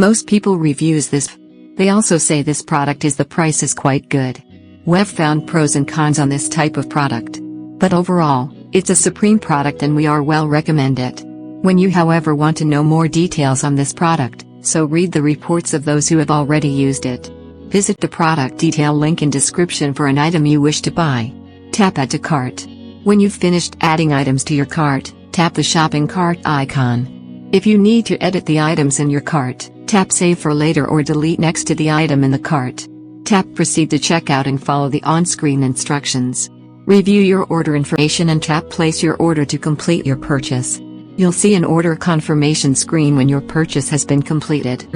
Most people reviews this. They also say this product is the price is quite good. We've found pros and cons on this type of product. But overall, it's a supreme product and we are well recommend it. When you however want to know more details on this product, so read the reports of those who have already used it. Visit the product detail link in description for an item you wish to buy. Tap Add to Cart. When you've finished adding items to your cart, tap the shopping cart icon. If you need to edit the items in your cart, tap Save for later or delete next to the item in the cart. Tap Proceed to checkout and follow the on-screen instructions. Review your order information and tap Place your order to complete your purchase. You'll see an order confirmation screen when your purchase has been completed.